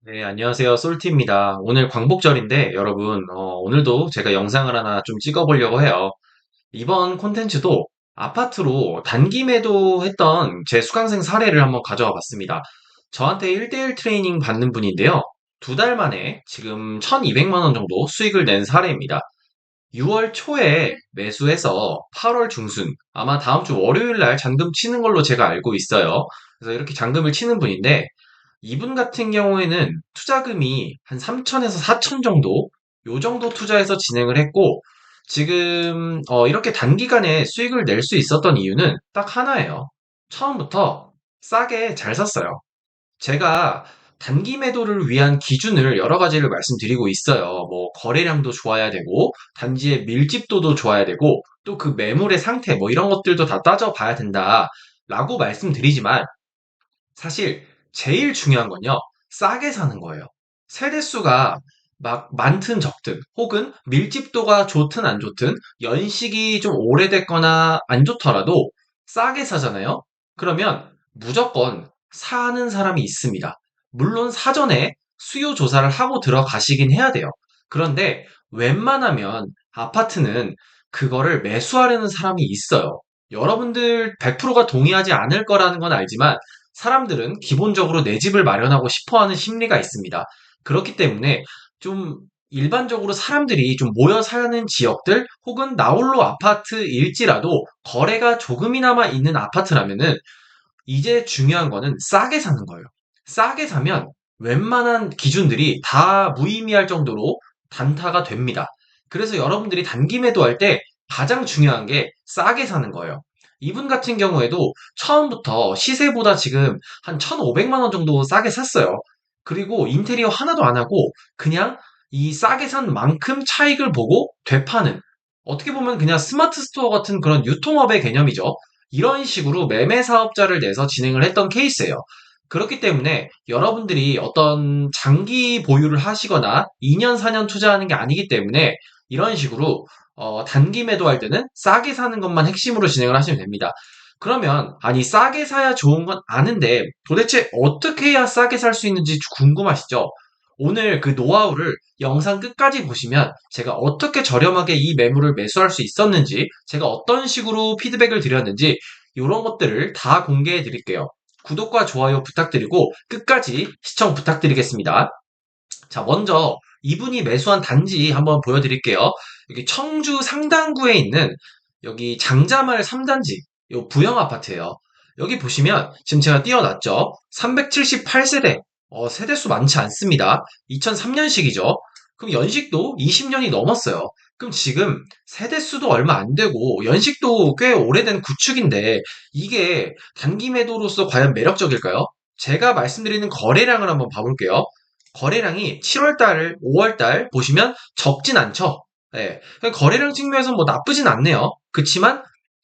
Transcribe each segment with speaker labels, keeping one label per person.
Speaker 1: 네, 안녕하세요. 솔티입니다. 오늘 광복절인데 여러분, 오늘도 제가 영상을 하나 좀 찍어보려고 해요. 이번 콘텐츠도 아파트로 단기 매도했던 제 수강생 사례를 한번 가져와 봤습니다. 저한테 1대1 트레이닝 받는 분인데요. 두 달 만에 지금 1200만 원 정도 수익을 낸 사례입니다. 6월 초에 매수해서 8월 중순, 아마 다음 주 월요일 날 잔금 치는 걸로 제가 알고 있어요. 그래서 이렇게 잔금을 치는 분인데, 이분 같은 경우에는 투자금이 한 3천에서 4천 정도, 요 정도 투자해서 진행을 했고, 지금, 이렇게 단기간에 수익을 낼 수 있었던 이유는 딱 하나예요. 처음부터 싸게 잘 샀어요. 제가 단기 매도를 위한 기준을 여러 가지를 말씀드리고 있어요. 뭐, 거래량도 좋아야 되고, 단지의 밀집도도 좋아야 되고, 또 그 매물의 상태, 뭐 이런 것들도 다 따져봐야 된다. 라고 말씀드리지만, 사실 제일 중요한 건요, 싸게 사는 거예요. 세대수가 막 많든 적든, 혹은 밀집도가 좋든 안 좋든, 연식이 좀 오래됐거나 안 좋더라도 싸게 사잖아요? 그러면 무조건 사는 사람이 있습니다. 물론 사전에 수요 조사를 하고 들어가시긴 해야 돼요. 그런데 웬만하면 아파트는 그거를 매수하려는 사람이 있어요. 여러분들 100%가 동의하지 않을 거라는 건 알지만 사람들은 기본적으로 내 집을 마련하고 싶어 하는 심리가 있습니다. 그렇기 때문에 좀 일반적으로 사람들이 좀 모여 사는 지역들 혹은 나홀로 아파트일지라도 거래가 조금이나마 있는 아파트라면은 이제 중요한 거는 싸게 사는 거예요. 싸게 사면 웬만한 기준들이 다 무의미할 정도로 단타가 됩니다. 그래서 여러분들이 단기 매도할 때 가장 중요한 게 싸게 사는 거예요. 이분 같은 경우에도 처음부터 시세보다 지금 한 1,500만 원 정도 싸게 샀어요. 그리고 인테리어 하나도 안 하고 그냥 이 싸게 산 만큼 차익을 보고 되파는, 어떻게 보면 그냥 스마트 스토어 같은 그런 유통업의 개념이죠. 이런 식으로 매매 사업자를 내서 진행을 했던 케이스예요. 그렇기 때문에 여러분들이 어떤 장기 보유를 하시거나 2년, 4년 투자하는 게 아니기 때문에 이런 식으로 단기 매도할 때는 싸게 사는 것만 핵심으로 진행을 하시면 됩니다. 그러면 아니 싸게 사야 좋은 건 아는데 도대체 어떻게 해야 싸게 살 수 있는지 궁금하시죠? 오늘 그 노하우를 영상 끝까지 보시면 제가 어떻게 저렴하게 이 매물을 매수할 수 있었는지, 제가 어떤 식으로 피드백을 드렸는지 이런 것들을 다 공개해 드릴게요. 구독과 좋아요 부탁드리고 끝까지 시청 부탁드리겠습니다. 자, 먼저 이분이 매수한 단지 한번 보여드릴게요. 여기 청주 상당구에 있는 여기 장자마을 3단지, 요 부영 아파트예요. 여기 보시면 지금 제가 띄워놨죠. 378세대. 세대수 많지 않습니다. 2003년식이죠. 그럼 연식도 20년이 넘었어요. 그럼 지금 세대수도 얼마 안 되고 연식도 꽤 오래된 구축인데 이게 단기 매도로서 과연 매력적일까요? 제가 말씀드리는 거래량을 한번 봐볼게요. 거래량이 7월달, 5월달 보시면 적진 않죠? 예. 거래량 측면에서 뭐 나쁘진 않네요. 그치만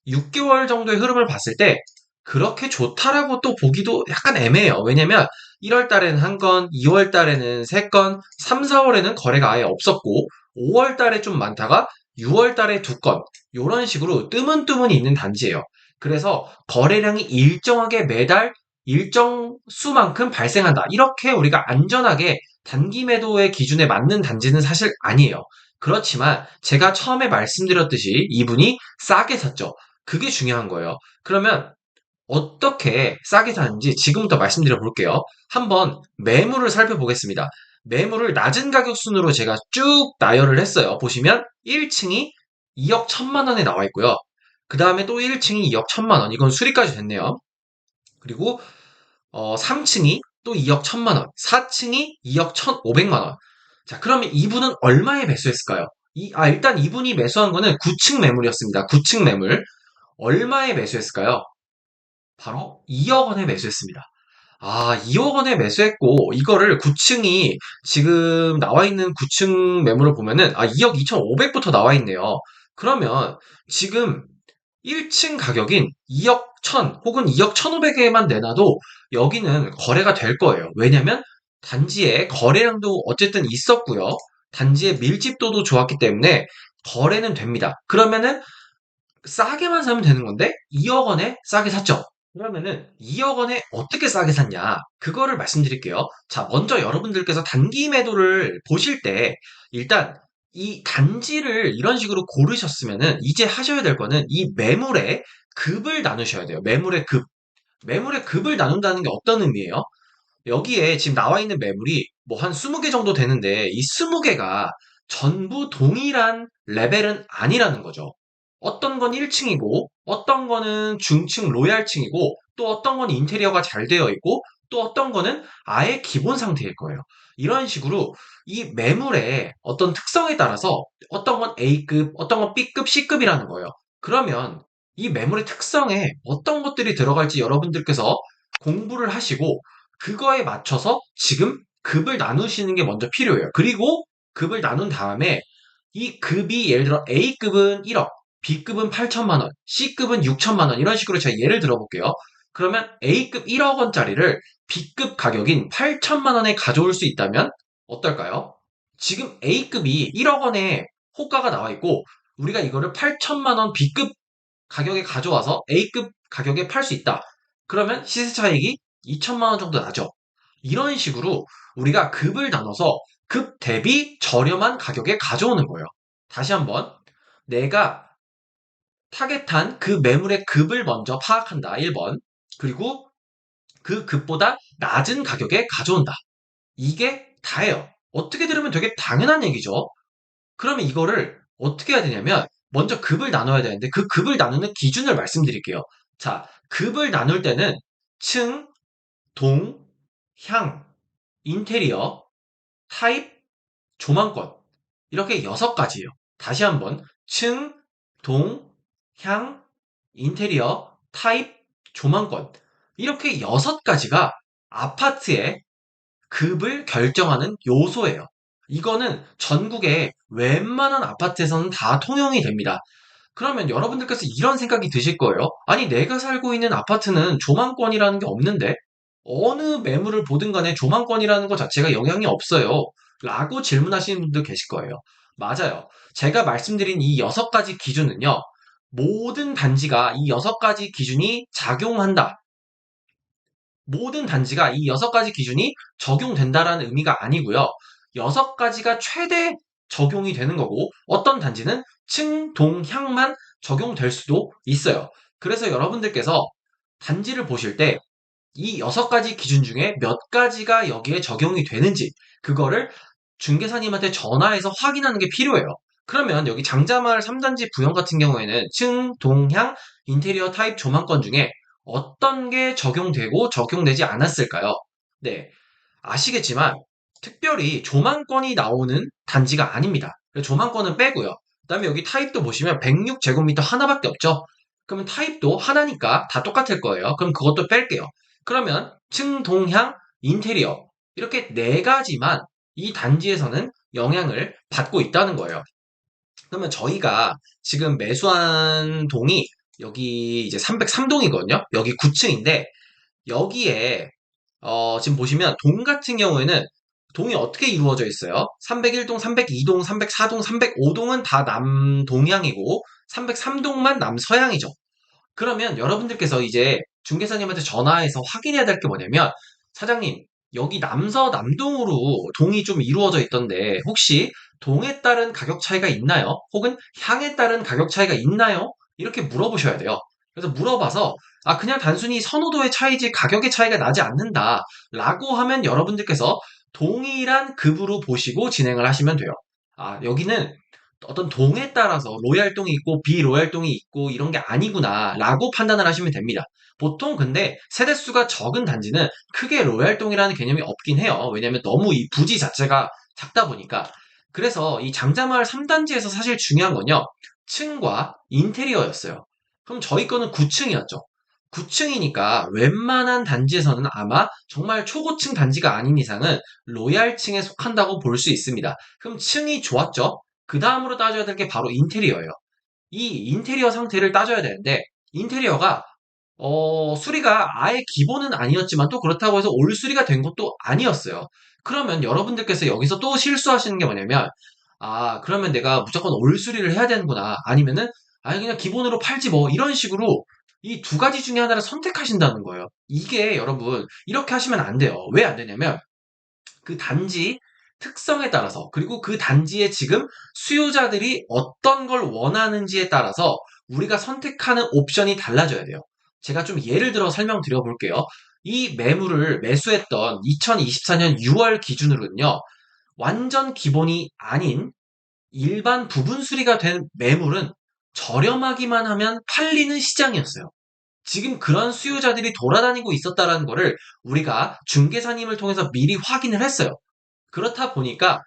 Speaker 1: 6개월 정도의 흐름을 봤을 때 그렇게 좋다라고 또 보기도 약간 애매해요. 왜냐면 1월 달에는 한 건, 2월 달에는 3건, 3, 4월에는 거래가 아예 없었고 5월 달에 좀 많다가 6월 달에 2건, 요런 식으로 뜨문뜨문이 있는 단지예요. 그래서 거래량이 일정하게 매달 일정 수만큼 발생한다. 이렇게 우리가 안전하게 단기 매도의 기준에 맞는 단지는 사실 아니에요. 그렇지만 제가 처음에 말씀드렸듯이 이분이 싸게 샀죠. 그게 중요한 거예요. 그러면 어떻게 싸게 사는지 지금부터 말씀드려 볼게요. 한번 매물을 살펴보겠습니다. 매물을 낮은 가격 순으로 제가 쭉 나열을 했어요. 보시면 1층이 2억 1천만 원에 나와 있고요. 그 다음에 또 1층이 2억 1천만 원. 이건 수리까지 됐네요. 그리고 3층이 또 2억 1천만 원, 4층이 2억 1,500만 원. 자, 그러면 이분은 얼마에 매수했을까요? 일단 이분이 매수한 거는 9층 매물이었습니다. 9층 매물. 얼마에 매수했을까요? 바로 2억 원에 매수했습니다. 2억 원에 매수했고, 이거를 9층이 지금 나와 있는 9층 매물을 보면은, 2억 2,500부터 나와 있네요. 그러면 지금 1층 가격인 2억 1천 혹은 2억 1,500에만 내놔도 여기는 거래가 될 거예요. 왜냐면 단지에 거래량도 어쨌든 있었고요. 단지의 밀집도도 좋았기 때문에 거래는 됩니다. 그러면은 싸게만 사면 되는 건데 2억 원에 싸게 샀죠. 그러면은 2억 원에 어떻게 싸게 샀냐? 그거를 말씀드릴게요. 자, 먼저 여러분들께서 단기 매도를 보실 때 일단 이 단지를 이런 식으로 고르셨으면은 이제 하셔야 될 거는 이 매물의 급을 나누셔야 돼요. 매물의 급. 매물의 급을 나눈다는 게 어떤 의미예요? 여기에 지금 나와 있는 매물이 뭐 한 20개 정도 되는데 이 20개가 전부 동일한 레벨은 아니라는 거죠. 어떤 건 1층이고 어떤 거는 중층 로얄층이고 또 어떤 건 인테리어가 잘 되어 있고 또 어떤 거는 아예 기본 상태일 거예요. 이런 식으로 이 매물의 어떤 특성에 따라서 어떤 건 A급, 어떤 건 B급, C급이라는 거예요. 그러면 이 매물의 특성에 어떤 것들이 들어갈지 여러분들께서 공부를 하시고 그거에 맞춰서 지금 급을 나누시는 게 먼저 필요해요. 그리고 급을 나눈 다음에 이 급이 예를 들어 A급은 1억, B급은 8천만 원, C급은 6천만 원 이런 식으로 제가 예를 들어볼게요. 그러면 A급 1억 원짜리를 B급 가격인 8천만 원에 가져올 수 있다면 어떨까요? 지금 A급이 1억 원에 호가가 나와 있고 우리가 이거를 8천만 원 B급 가격에 가져와서 A급 가격에 팔 수 있다. 그러면 시세 차익이 2천만 원 정도 나죠. 이런 식으로 우리가 급을 나눠서 급 대비 저렴한 가격에 가져오는 거예요. 다시 한번 내가 타겟한 그 매물의 급을 먼저 파악한다. 1번. 그리고 그 급보다 낮은 가격에 가져온다. 이게 다예요. 어떻게 들으면 되게 당연한 얘기죠. 그러면 이거를 어떻게 해야 되냐면 먼저 급을 나눠야 되는데 그 급을 나누는 기준을 말씀드릴게요. 자, 급을 나눌 때는 층, 동, 향, 인테리어, 타입, 조망권 이렇게 6가지예요. 다시 한번 층, 동, 향, 인테리어, 타입, 조망권 이렇게 6가지가 아파트의 급을 결정하는 요소예요. 이거는 전국의 웬만한 아파트에서는 다 통용이 됩니다. 그러면 여러분들께서 이런 생각이 드실 거예요. 아니, 내가 살고 있는 아파트는 조망권이라는 게 없는데, 어느 매물을 보든 간에 조망권이라는 것 자체가 영향이 없어요. 라고 질문하시는 분들 계실 거예요. 맞아요. 제가 말씀드린 이 6가지 기준은요, 모든 단지가 이 6가지 기준이 작용한다. 모든 단지가 이 6가지 기준이 적용된다라는 의미가 아니고요. 6가지가 최대 적용이 되는 거고 어떤 단지는 층, 동, 향만 적용될 수도 있어요. 그래서 여러분들께서 단지를 보실 때 이 6가지 기준 중에 몇 가지가 여기에 적용이 되는지 그거를 중개사님한테 전화해서 확인하는 게 필요해요. 그러면 여기 장자마을 3단지 부영 같은 경우에는 층, 동, 향, 인테리어 타입 조망권 중에 어떤 게 적용되고 적용되지 않았을까요? 네. 아시겠지만 특별히 조망권이 나오는 단지가 아닙니다. 조망권은 빼고요. 그다음에 여기 타입도 보시면 106제곱미터 하나밖에 없죠. 그러면 타입도 하나니까 다 똑같을 거예요. 그럼 그것도 뺄게요. 그러면 층동향 인테리어 이렇게 4가지만 이 단지에서는 영향을 받고 있다는 거예요. 그러면 저희가 지금 매수한 동이 여기 이제 303동이거든요. 여기 9층인데 여기에 지금 보시면 동 같은 경우에는 동이 어떻게 이루어져 있어요? 301동, 302동, 304동, 305동은 다 남동향이고 303동만 남서향이죠. 그러면 여러분들께서 이제 중개사님한테 전화해서 확인해야 될 게 뭐냐면 사장님 여기 남서 남동으로 동이 좀 이루어져 있던데 혹시 동에 따른 가격 차이가 있나요? 혹은 향에 따른 가격 차이가 있나요? 이렇게 물어보셔야 돼요. 그래서 물어봐서 아 그냥 단순히 선호도의 차이지 가격의 차이가 나지 않는다 라고 하면 여러분들께서 동일한 급으로 보시고 진행을 하시면 돼요. 아 여기는 어떤 동에 따라서 로얄동이 있고 비로얄동이 있고 이런 게 아니구나라고 판단을 하시면 됩니다. 보통 근데 세대수가 적은 단지는 크게 로얄동이라는 개념이 없긴 해요. 왜냐면 너무 이 부지 자체가 작다 보니까. 그래서 이 장자마을 3단지에서 사실 중요한 건요. 층과 인테리어였어요. 그럼 저희 거는 9층이었죠. 9층이니까 웬만한 단지에서는 아마 정말 초고층 단지가 아닌 이상은 로얄층에 속한다고 볼 수 있습니다. 그럼 층이 좋았죠? 그 다음으로 따져야 될 게 바로 인테리어예요. 이 인테리어 상태를 따져야 되는데 인테리어가 수리가 아예 기본은 아니었지만 또 그렇다고 해서 올 수리가 된 것도 아니었어요. 그러면 여러분들께서 여기서 또 실수하시는 게 뭐냐면 아 그러면 내가 무조건 올 수리를 해야 되는구나 아니면은 아니 그냥 기본으로 팔지 뭐 이런 식으로 이 두 가지 중에 하나를 선택하신다는 거예요. 이게 여러분, 이렇게 하시면 안 돼요. 왜 안 되냐면, 그 단지 특성에 따라서 그리고 그 단지에 지금 수요자들이 어떤 걸 원하는지에 따라서 우리가 선택하는 옵션이 달라져야 돼요. 제가 좀 예를 들어 설명드려 볼게요. 이 매물을 매수했던 2024년 6월 기준으로는요. 완전 기본이 아닌 일반 부분 수리가 된 매물은 저렴하기만 하면 팔리는 시장이었어요. 지금 그런 수요자들이 돌아다니고 있었다라는 거를 우리가 중개사님을 통해서 미리 확인을 했어요. 그렇다 보니까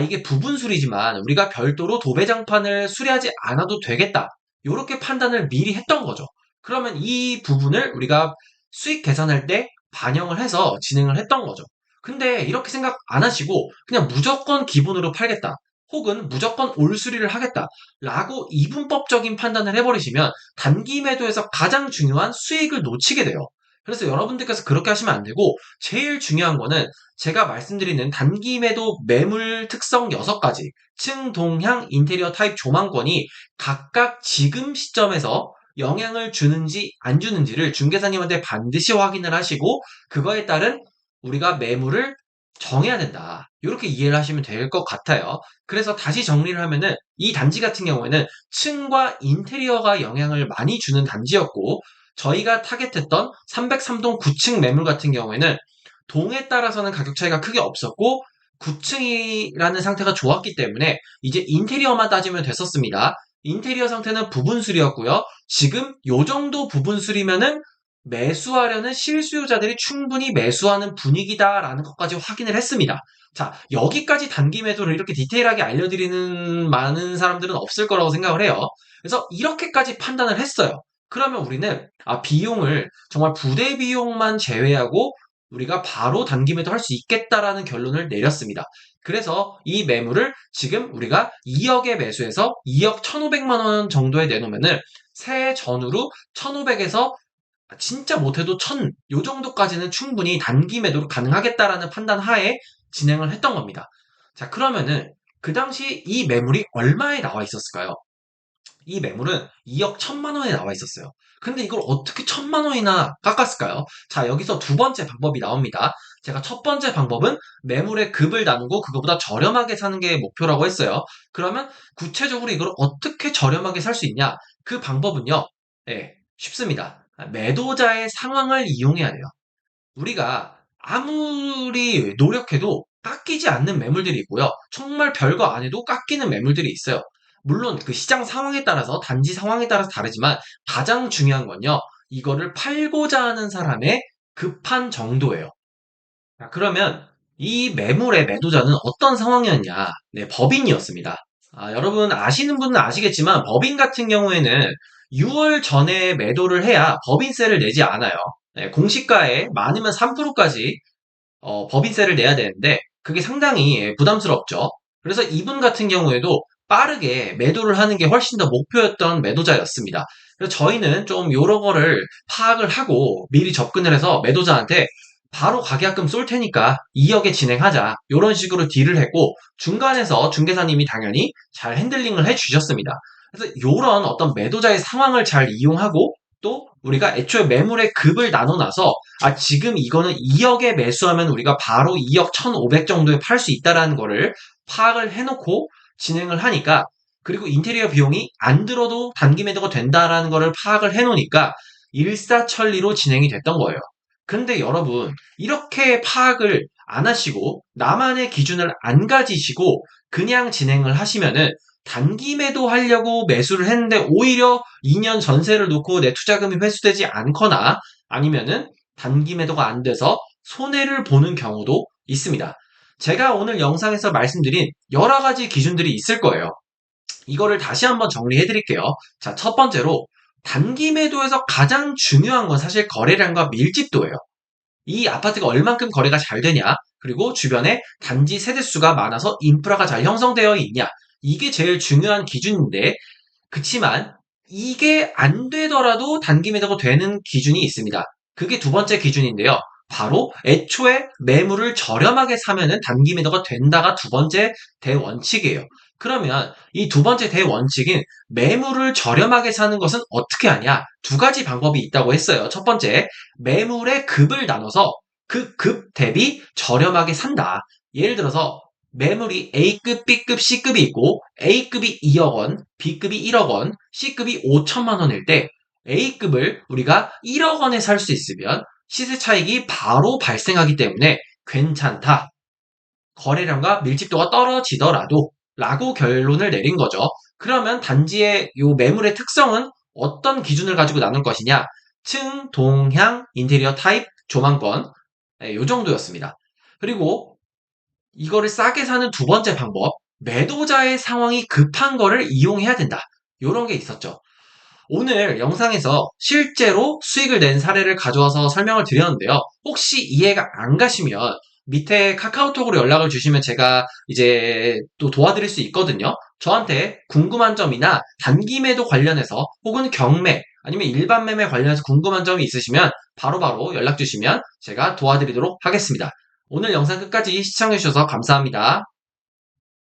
Speaker 1: 이게 부분 수리지만 우리가 별도로 도배장판을 수리하지 않아도 되겠다. 이렇게 판단을 미리 했던 거죠. 그러면 이 부분을 우리가 수익 계산할 때 반영을 해서 진행을 했던 거죠. 근데 이렇게 생각 안 하시고 그냥 무조건 기본으로 팔겠다. 혹은 무조건 올 수리를 하겠다. 라고 이분법적인 판단을 해버리시면 단기 매도에서 가장 중요한 수익을 놓치게 돼요. 그래서 여러분들께서 그렇게 하시면 안 되고 제일 중요한 거는 제가 말씀드리는 단기 매도 매물 특성 6가지, 층, 동향, 인테리어 타입, 조망권이 각각 지금 시점에서 영향을 주는지 안 주는지를 중개사님한테 반드시 확인을 하시고 그거에 따른 우리가 매물을 정해야 된다. 이렇게 이해를 하시면 될 것 같아요. 그래서 다시 정리를 하면은 이 단지 같은 경우에는 층과 인테리어가 영향을 많이 주는 단지였고 저희가 타겟했던 303동 9층 매물 같은 경우에는 동에 따라서는 가격 차이가 크게 없었고 9층이라는 상태가 좋았기 때문에 이제 인테리어만 따지면 됐었습니다. 인테리어 상태는 부분 수리였고요. 지금 요 정도 부분 수리면은 매수하려는 실수요자들이 충분히 매수하는 분위기다라는 것까지 확인을 했습니다. 자, 여기까지 단기 매도를 이렇게 디테일하게 알려드리는 많은 사람들은 없을 거라고 생각을 해요. 그래서 이렇게까지 판단을 했어요. 그러면 우리는 비용을 정말 부대 비용만 제외하고 우리가 바로 단기 매도할 수 있겠다라는 결론을 내렸습니다. 그래서 이 매물을 지금 우리가 2억에 매수해서 2억 1,500만 원 정도에 내놓으면은 새해 전후로 1,500에서 진짜 못해도 1,000, 요 정도까지는 충분히 단기 매도로 가능하겠다라는 판단 하에 진행을 했던 겁니다. 자, 그러면은 그 당시 이 매물이 얼마에 나와 있었을까요? 이 매물은 2억 1,000만 원에 나와 있었어요. 근데 이걸 어떻게 1,000만 원이나 깎았을까요? 자, 여기서 두 번째 방법이 나옵니다. 제가 첫 번째 방법은 매물의 급을 나누고 그거보다 저렴하게 사는 게 목표라고 했어요. 그러면 구체적으로 이걸 어떻게 저렴하게 살 수 있냐? 그 방법은요. 네, 쉽습니다. 매도자의 상황을 이용해야 돼요. 우리가 아무리 노력해도 깎이지 않는 매물들이 있고요. 정말 별거 안 해도 깎이는 매물들이 있어요. 물론 그 시장 상황에 따라서 단지 상황에 따라서 다르지만 가장 중요한 건요. 이거를 팔고자 하는 사람의 급한 정도예요. 자, 그러면 이 매물의 매도자는 어떤 상황이었냐? 네, 법인이었습니다. 여러분 아시는 분은 아시겠지만 법인 같은 경우에는 6월 전에 매도를 해야 법인세를 내지 않아요. 네, 공시가에 많으면 3%까지 법인세를 내야 되는데 그게 상당히 부담스럽죠. 그래서 이분 같은 경우에도 빠르게 매도를 하는 게 훨씬 더 목표였던 매도자였습니다. 그래서 저희는 좀 요런 거를 파악을 하고 미리 접근을 해서 매도자한테 바로 가계약금 쏠 테니까 2억에 진행하자. 요런 식으로 딜을 했고 중간에서 중개사님이 당연히 잘 핸들링을 해 주셨습니다. 그래서 요런 어떤 매도자의 상황을 잘 이용하고 또 우리가 애초에 매물의 급을 나눠놔서 지금 이거는 2억에 매수하면 우리가 바로 2억 1,500 정도에 팔 수 있다라는 거를 파악을 해놓고 진행을 하니까 그리고 인테리어 비용이 안 들어도 단기 매도가 된다라는 거를 파악을 해놓으니까 일사천리로 진행이 됐던 거예요. 근데 여러분 이렇게 파악을 안 하시고 나만의 기준을 안 가지시고 그냥 진행을 하시면은 단기 매도하려고 매수를 했는데 오히려 2년 전세를 놓고 내 투자금이 회수되지 않거나 아니면은 단기 매도가 안 돼서 손해를 보는 경우도 있습니다. 제가 오늘 영상에서 말씀드린 여러 가지 기준들이 있을 거예요. 이거를 다시 한번 정리해 드릴게요. 자, 첫 번째로 단기 매도에서 가장 중요한 건 사실 거래량과 밀집도예요. 이 아파트가 얼만큼 거래가 잘 되냐, 그리고 주변에 단지 세대수가 많아서 인프라가 잘 형성되어 있냐, 이게 제일 중요한 기준인데, 그치만 이게 안 되더라도 단기 매도가 되는 기준이 있습니다. 그게 두 번째 기준인데요. 바로 애초에 매물을 저렴하게 사면은 단기 매도가 된다가 두 번째 대원칙이에요. 그러면 이 두 번째 대원칙인 매물을 저렴하게 사는 것은 어떻게 하냐? 두 가지 방법이 있다고 했어요. 첫 번째, 매물의 급을 나눠서 그 급 대비 저렴하게 산다. 예를 들어서 매물이 A급, B급, C급이 있고 A급이 2억 원, B급이 1억 원, C급이 5천만 원일 때 A급을 우리가 1억 원에 살 수 있으면 시세 차익이 바로 발생하기 때문에 괜찮다. 거래량과 밀집도가 떨어지더라도 라고 결론을 내린 거죠. 그러면 단지의 요 매물의 특성은 어떤 기준을 가지고 나눌 것이냐? 층, 동향, 인테리어 타입, 조망권. 네, 요 정도였습니다. 그리고 이거를 싸게 사는 두 번째 방법, 매도자의 상황이 급한 거를 이용해야 된다. 요런 게 있었죠. 오늘 영상에서 실제로 수익을 낸 사례를 가져와서 설명을 드렸는데요. 혹시 이해가 안 가시면 밑에 카카오톡으로 연락을 주시면 제가 이제 또 도와드릴 수 있거든요. 저한테 궁금한 점이나 단기 매도 관련해서 혹은 경매 아니면 일반 매매 관련해서 궁금한 점이 있으시면 바로바로 연락 주시면 제가 도와드리도록 하겠습니다. 오늘 영상 끝까지 시청해주셔서 감사합니다.